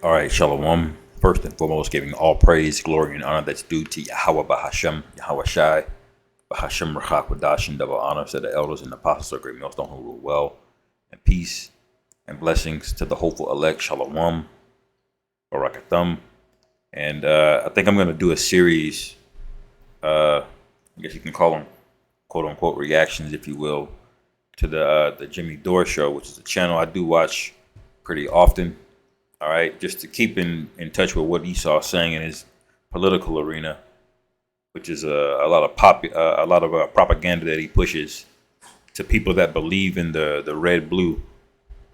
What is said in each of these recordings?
All right, Shalom. First and foremost, giving all praise, glory, and honor that's due to Yahweh Bahashem, Yahweh Shai, Bahashem Rachak Wadash, and double honor to the elders and apostles of great millstone who rule well, and peace and blessings to the hopeful elect, Shalom, Barakathum. And I think I'm going to do a series, I guess you can call them quote unquote reactions, if you will, to the Jimmy Dore show, which is a channel I do watch pretty often. All right, just to keep in touch with what Esau is saying in his political arena, which is a lot of propaganda that he pushes to people that believe in the red blue,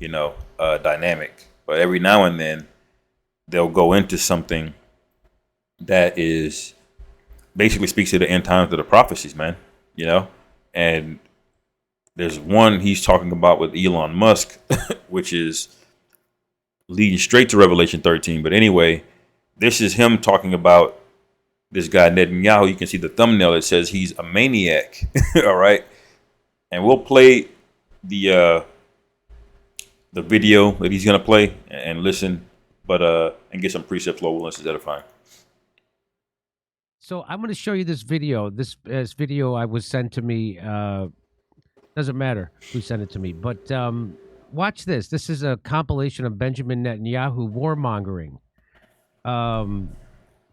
dynamic. But every now and then they'll go into something that is basically speaks to the end times of the prophecies, man. And there's one he's talking about with Elon Musk, which is leading straight to Revelation 13. But anyway, this is him talking about this guy Netanyahu. You can see the thumbnail. It says he's a maniac. All right. And we'll play the video that he's going to play and listen, but and get some precepts low will edifying. So I'm going to show you this video. This video I was sent to me. Doesn't matter who sent it to me, but watch this. This is a compilation of Benjamin Netanyahu warmongering.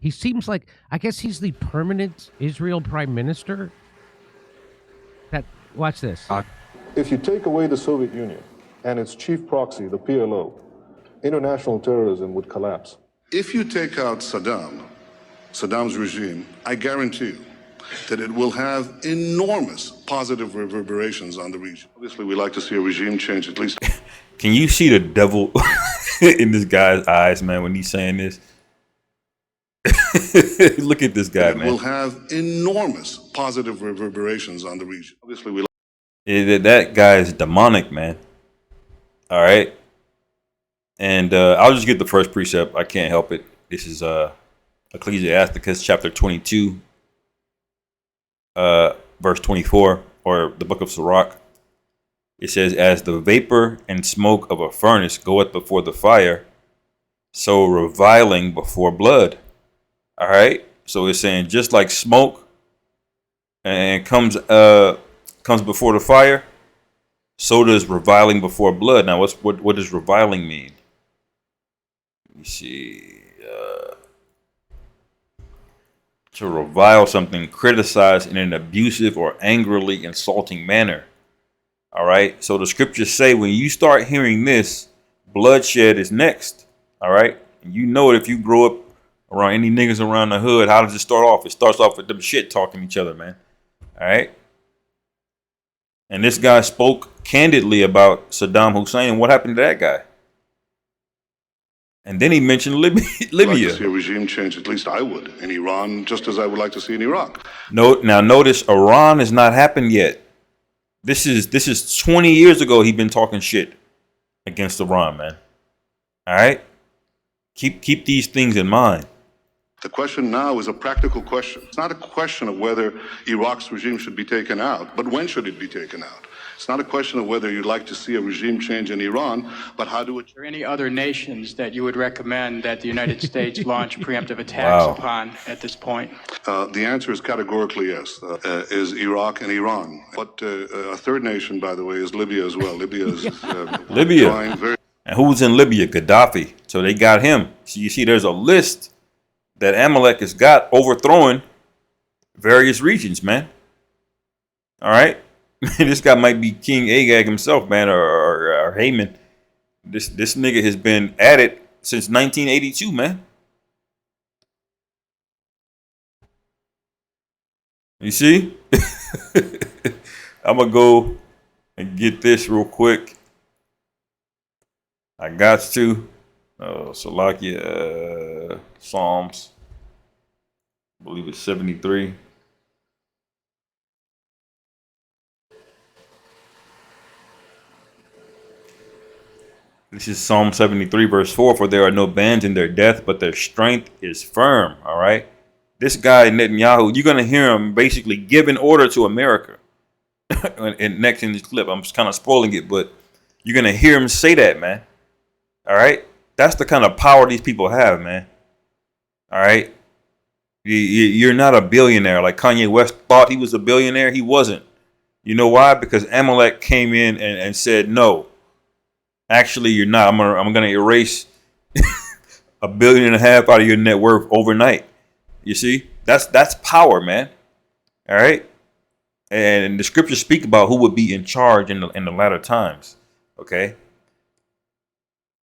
He seems like, I guess he's the permanent Israel prime minister. Watch this. If you take away the Soviet Union and its chief proxy, the PLO, international terrorism would collapse. If you take out Saddam's regime, I guarantee you that it will have enormous positive reverberations on the region. Obviously, we like to see a regime change at least. Can you see the devil in this guy's eyes, man, when he's saying this? Look at this guy, man. It will have enormous positive reverberations on the region. Obviously, that guy is demonic, man. All right. And I'll just get the first precept. I can't help it. This is Ecclesiasticus chapter 22. Verse 24, or the book of Sirach. It says, as the vapor and smoke of a furnace goeth before the fire, so reviling before blood. All right. So it's saying just like smoke and comes before the fire, so does reviling before blood. Now, what does reviling mean? Let me see. To revile something, criticize in an abusive or angrily insulting manner. All right. So the scriptures say when you start hearing this, bloodshed is next. All right. And you know it if you grow up around any niggas around the hood. How does it start off? It starts off with them shit talking each other, man. All right. And this guy spoke candidly about Saddam Hussein. What happened to that guy? And then he mentioned Libya. I'd like to see a regime change, at least I would, in Iran, just as I would like to see in Iraq. No, now notice Iran has not happened yet. This is 20 years ago he's been talking shit against Iran, man. All right? Keep these things in mind. The question now is a practical question. It's not a question of whether Iraq's regime should be taken out, but when should it be taken out? It's not a question of whether you'd like to see a regime change in Iran, but how do it... Are there any other nations that you would recommend that the United States launch preemptive attacks upon at this point? The answer is categorically yes, is Iraq and Iran. But a third nation, by the way, is Libya as well. Libya is... Libya. And who's in Libya? Gaddafi. So they got him. So you see there's a list that Amalek has got overthrowing various regions, man. All right? This guy might be King Agag himself, man, or Haman. This nigga has been at it since 1982, man. You see? I'm going to go and get this real quick. I got to. Salakia, Psalms. I believe it's 73. This is Psalm 73, verse 4. For there are no bands in their death, but their strength is firm. All right. This guy, Netanyahu, you're going to hear him basically giving order to America. And next in this clip, I'm just kind of spoiling it, but you're going to hear him say that, man. All right. That's the kind of power these people have, man. All right. You're not a billionaire like Kanye West thought he was a billionaire. He wasn't. You know why? Because Amalek came in and said, no, actually, you're not. I'm gonna erase $1.5 billion out of your net worth overnight. You see, that's power, man. All right. And the scriptures speak about who would be in charge in the latter times. Okay.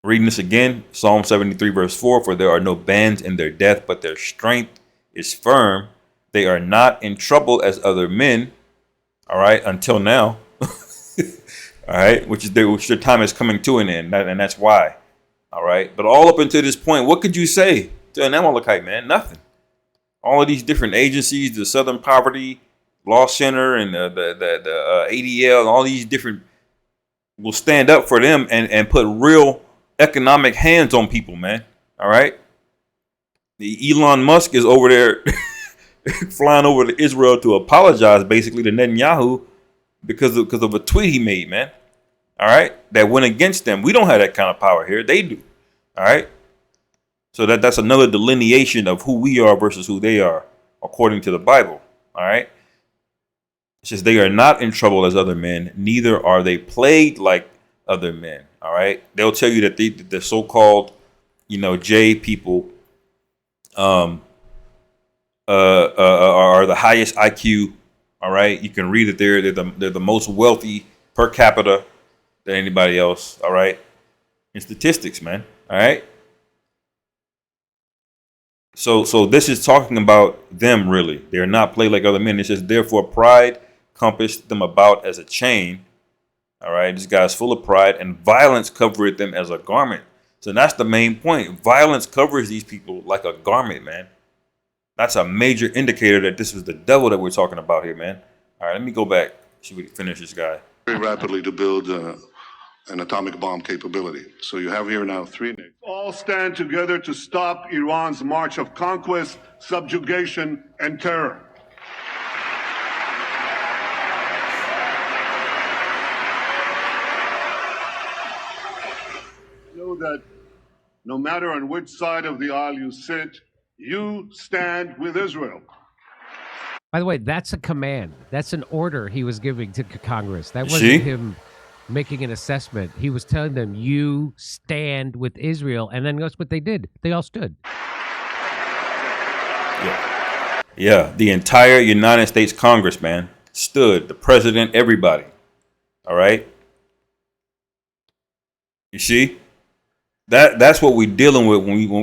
Reading this again, Psalm 73, verse 4, for there are no bands in their death, but their strength is firm. They are not in trouble as other men. All right. Until now. All right. Which their time is coming to an end. And that's why. All right. But all up until this point, what could you say to an Amalekite, man? Nothing. All of these different agencies, the Southern Poverty Law Center and the ADL, and all these different will stand up for them and put real economic hands on people, man. All right. The Elon Musk is over there flying over to Israel to apologize basically to Netanyahu because of a tweet he made, man. All right. That went against them. We don't have that kind of power here. They do. All right. So that's another delineation of who we are versus who they are, according to the Bible. All right. It says they are not in trouble as other men, neither are they plagued like other men. All right. They'll tell you that the so-called, J people are the highest IQ. All right. You can read that they're the most wealthy per capita than anybody else. All right. In statistics, man. All right. So this is talking about them, really. They're not played like other men. It says, therefore, pride compassed them about as a chain. All right. This guy's full of pride, and violence covereth them as a garment. So that's the main point. Violence covers these people like a garment, man. That's a major indicator that this was the devil that we're talking about here, man. All right. Let me go back. See if we can finish this guy. Very rapidly to build an atomic bomb capability. So you have here now three nations. All stand together to stop Iran's march of conquest, subjugation, and terror. Know that no matter on which side of the aisle you sit, you stand with Israel. By the way, that's a command. That's an order he was giving to Congress. That wasn't him making an assessment. He was telling them, you stand with Israel. And then that's what they did. They all stood. Yeah. The entire United States Congress, man, stood. The president, everybody. All right. You see? That's what we're dealing with when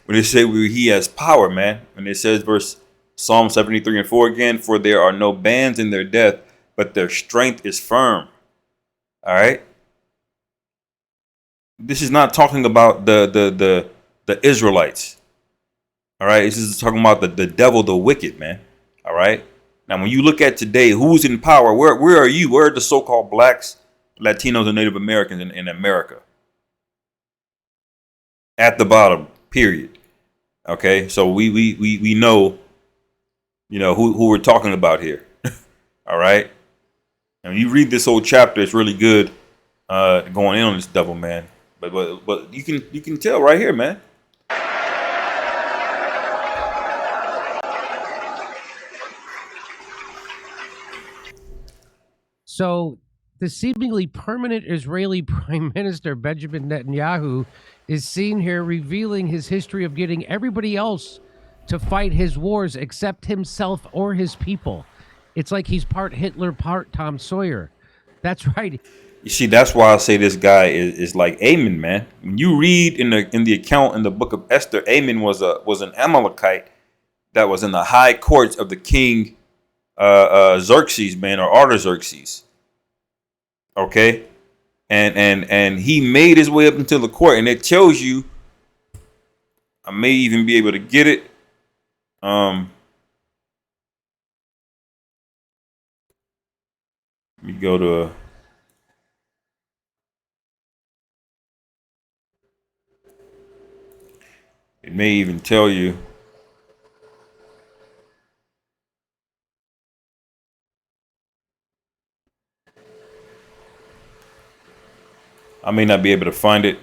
they say he has power, man. And it says verse Psalm 73 and 4 again, for there are no bands in their death, but their strength is firm. All right. This is not talking about the Israelites. All right. This is talking about the devil, the wicked, man. All right. Now, when you look at today, who's in power? Where are you? Where are the so-called blacks, Latinos, and Native Americans in America? At the bottom, period. Okay. So we know, who we're talking about here. All right. And when you read this whole chapter, it's really good going in on this devil, man. But you can tell right here, man. So the seemingly permanent Israeli Prime Minister Benjamin Netanyahu is seen here revealing his history of getting everybody else to fight his wars except himself or his people. It's like he's part Hitler, part Tom Sawyer. That's right. You see, that's why I say this guy is like Ammon, man. When you read in the account in the book of Esther, Ammon was an Amalekite that was in the high courts of the king Xerxes, man, or Artaxerxes. Okay, and he made his way up into the court, and it tells you. I may even be able to get it. Let me go to. It may even tell you. I may not be able to find it.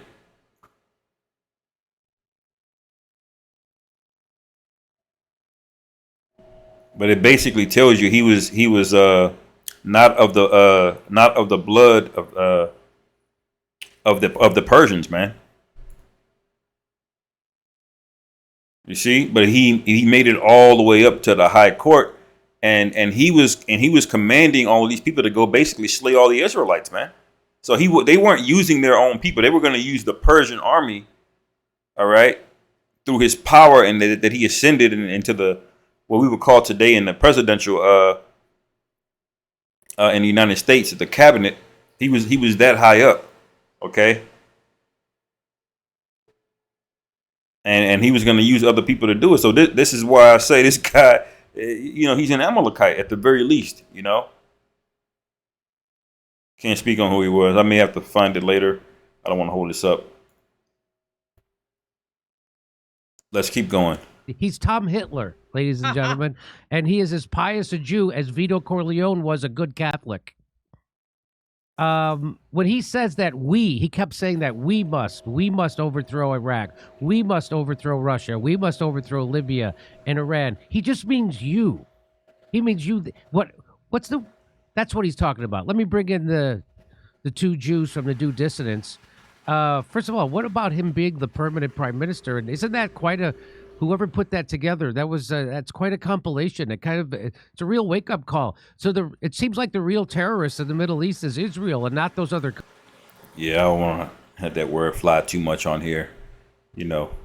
But it basically tells you he was not of the blood of the Persians, man. You see, but he made it all the way up to the high court, and he was commanding all of these people to go basically slay all the Israelites, man. So they weren't using their own people; they were going to use the Persian army, all right, through his power, and that he ascended into the what we would call today in the presidential in the United States, the cabinet. He was that high up, okay. And he was going to use other people to do it. So this is why I say this guy, he's an Amalekite at the very least, Can't speak on who he was. I may have to find it later. I don't want to hold this up. Let's keep going. He's Tom Hitler, ladies and gentlemen, and he is as pious a Jew as Vito Corleone was a good Catholic. When he says that he kept saying that we must overthrow Iraq, we must overthrow Russia, we must overthrow Libya and Iran. He just means you. He means you. That's what he's talking about. Let me bring in the two Jews from the Jew dissidents. First of all, what about him being the permanent prime minister? And isn't that whoever put that together? That's quite a compilation. It's a real wake up call. So it seems like the real terrorists in the Middle East is Israel and not those other. Yeah, I don't want to have that word fly too much on here.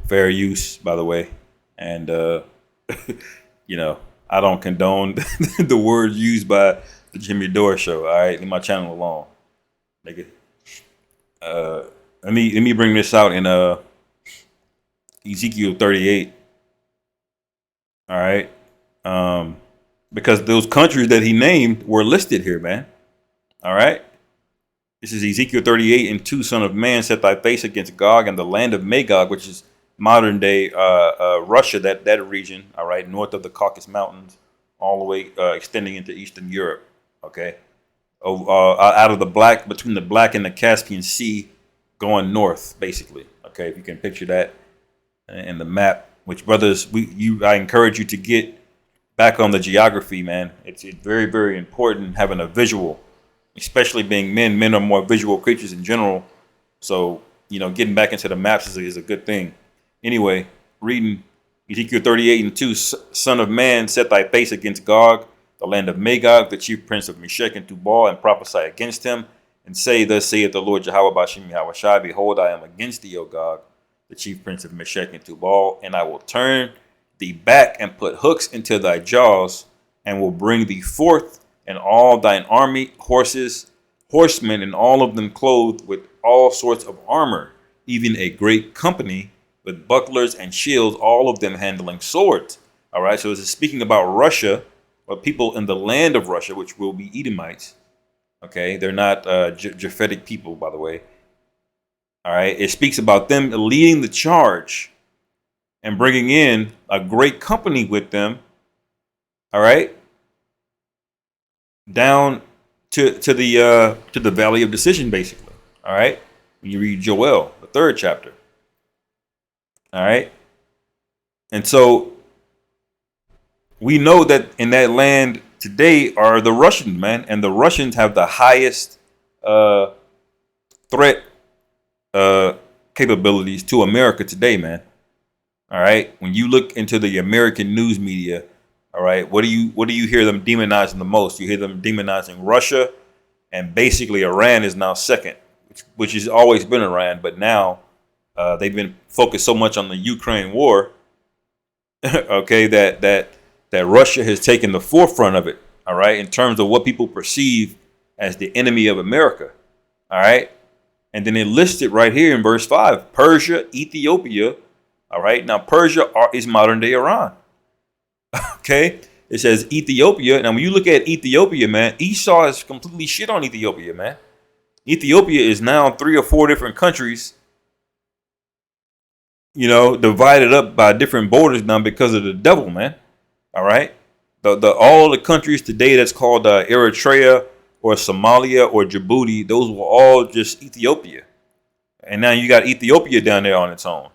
Fair use, by the way, and I don't condone the words used by the Jimmy Dore show. All right, leave my channel alone, nigga. Let me bring this out in Ezekiel 38. All right, because those countries that he named were listed here, man. All right, this is Ezekiel 38 and 2. Son of man, set thy face against Gog and the land of Magog, which is modern day Russia, that region. All right, north of the Caucasus Mountains, all the way extending into Eastern Europe. Okay, out of between the Black and the Caspian Sea, going north, basically. Okay, if you can picture that in the map. Which, brothers, I encourage you to get back on the geography, man. It's very, very important having a visual, especially being men. Men are more visual creatures in general. So, getting back into the maps is a good thing. Anyway, reading Ezekiel 38 and 2, Son of man, set thy face against Gog, the land of Magog, the chief prince of Meshech and Tubal, and prophesy against him, and say, thus saith the Lord Jehovah Bashim Yahushai, behold, I am against thee, O Gog, the chief prince of Meshech and Tubal, and I will turn thee back and put hooks into thy jaws, and will bring thee forth, and all thine army, horses, horsemen, and all of them clothed with all sorts of armor, even a great company with bucklers and shields, all of them handling swords. All right, so this is speaking about Russia, or people in the land of Russia, which will be Edomites. Okay, they're not Japhetic people, by the way. All right, it speaks about them leading the charge and bringing in a great company with them. All right, down to the valley of decision, basically. All right, when you read Joel, the 3rd chapter. All right, and so we know that in that land today are the Russians, man, and the Russians have the highest threat capabilities to America today, man. All right, when you look into the American news media, all right, what do you hear them demonizing the most? You hear them demonizing Russia, and basically Iran is now second, which has always been Iran, but now they've been focused so much on the Ukraine war, okay, that Russia has taken the forefront of it, all right, in terms of what people perceive as the enemy of America, all right. And then it lists it right here in verse 5, Persia, Ethiopia. All right. Now, Persia is modern day Iran. Okay. It says Ethiopia. Now, when you look at Ethiopia, man, Esau is completely shit on Ethiopia, man. Ethiopia is now 3 or 4 different countries, divided up by different borders now because of the devil, man. All right. All the countries today that's called Eritrea, or Somalia or Djibouti, those were all just Ethiopia. And now you got Ethiopia down there on its own.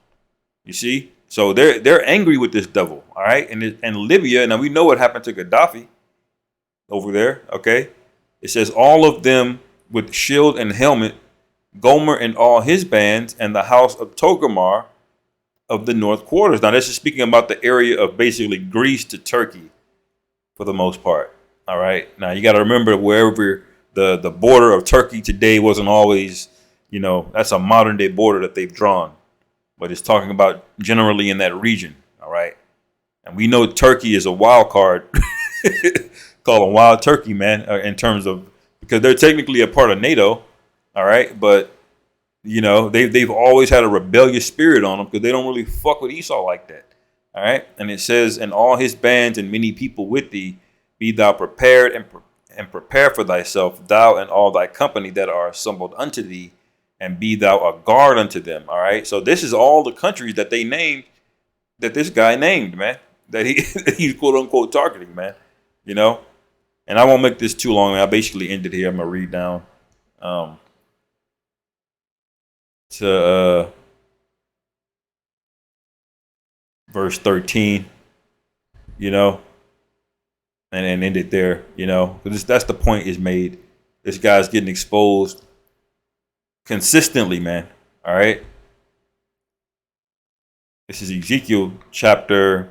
You see? So they're angry with this devil, all right? And Libya, now we know what happened to Gaddafi over there, okay? It says all of them with shield and helmet, Gomer and all his bands, and the house of Togarmah of the north quarters. Now this is speaking about the area of basically Greece to Turkey for the most part, all right? Now you got to remember wherever the border of Turkey today wasn't always, that's a modern day border that they've drawn. But it's talking about generally in that region, all right? And we know Turkey is a wild card, call them wild turkey, man, in terms of, because they're technically a part of NATO, all right? But, they've always had a rebellious spirit on them because they don't really fuck with Esau like that, all right? And it says, and all his bands and many people with thee, be thou prepared and prepare for thyself, thou and all thy company that are assembled unto thee, and be thou a guard unto them. All right. So this is all the countries that they named, that this guy named, man, that he's quote unquote targeting, man. And I won't make this too long. I basically ended here. I'm gonna read down to verse 13, and end it there, because that's the point is made. This guy's getting exposed consistently, man. All right. This is Ezekiel chapter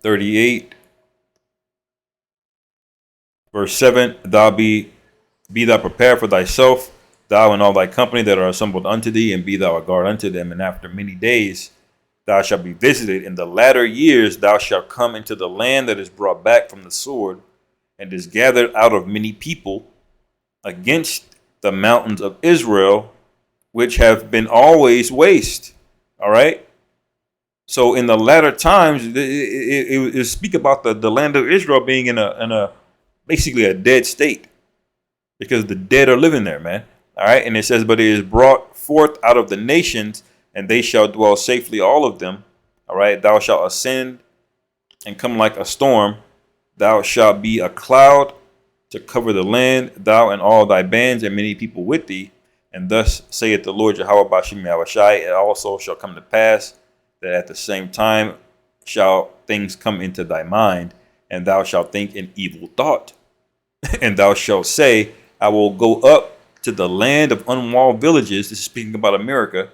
38, verse 7. Thou be thou prepared for thyself, thou and all thy company that are assembled unto thee, and be thou a guard unto them. And after many days thou shalt be visited. In the latter years thou shalt come into the land that is brought back from the sword, and is gathered out of many people against the mountains of Israel, which have been always waste. All right. So in the latter times, it speak about the land of Israel being in a basically a dead state, because the dead are living there, man. All right. And it says, but it is brought forth out of the nations, and they shall dwell safely, all of them. All right. Thou shalt ascend and come like a storm. Thou shalt be a cloud to cover the land, thou and all thy bands and many people with thee. And thus saith the Lord Yahweh Bashim Yahushai, it also shall come to pass that at the same time shall things come into thy mind, and thou shalt think an evil thought. And thou shalt say, I will go up to the land of unwalled villages. This is speaking about America.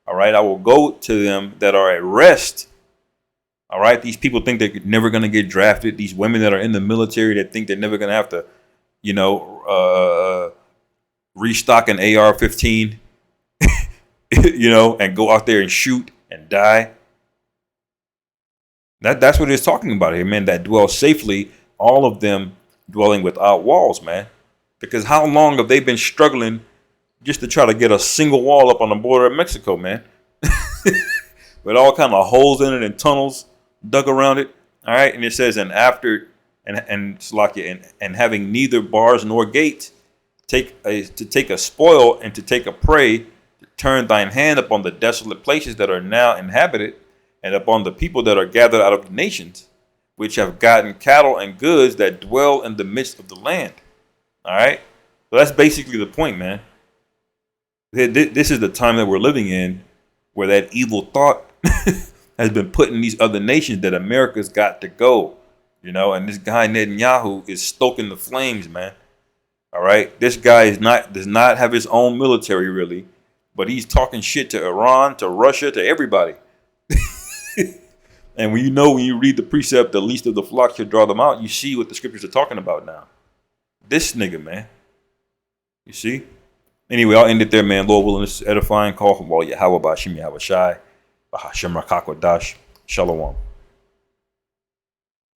All right. I will go to them that are at rest. All right. These people think they're never going to get drafted. These women that are in the military that think they're never going to have to, restock an AR-15, and go out there and shoot and die. That's what it's talking about here, man, that dwell safely, all of them dwelling without walls, man. Because how long have they been struggling just to try to get a single wall up on the border of Mexico, man? With all kind of holes in it and tunnels dug around it. All right. And it says, and after and having neither bars nor gates, to take a spoil and to take a prey, to turn thine hand upon the desolate places that are now inhabited, and upon the people that are gathered out of the nations, which have gotten cattle and goods that dwell in the midst of the land. All right. So that's basically the point, man. This is the time that we're living in, where that evil thought has been put in these other nations that America's got to go. And this guy Netanyahu is stoking the flames, man. All right. This guy does not have his own military, really, but he's talking shit to Iran, to Russia, to everybody. And when you read the precept, the least of the flock should draw them out, you see what the scriptures are talking about now. This nigga, man. You see? Anyway, I'll end it there, man. Lord willing, this is edifying call from Yahweh Bashim Yahweh Shai, Bahashem Rakakwadash, Shalom.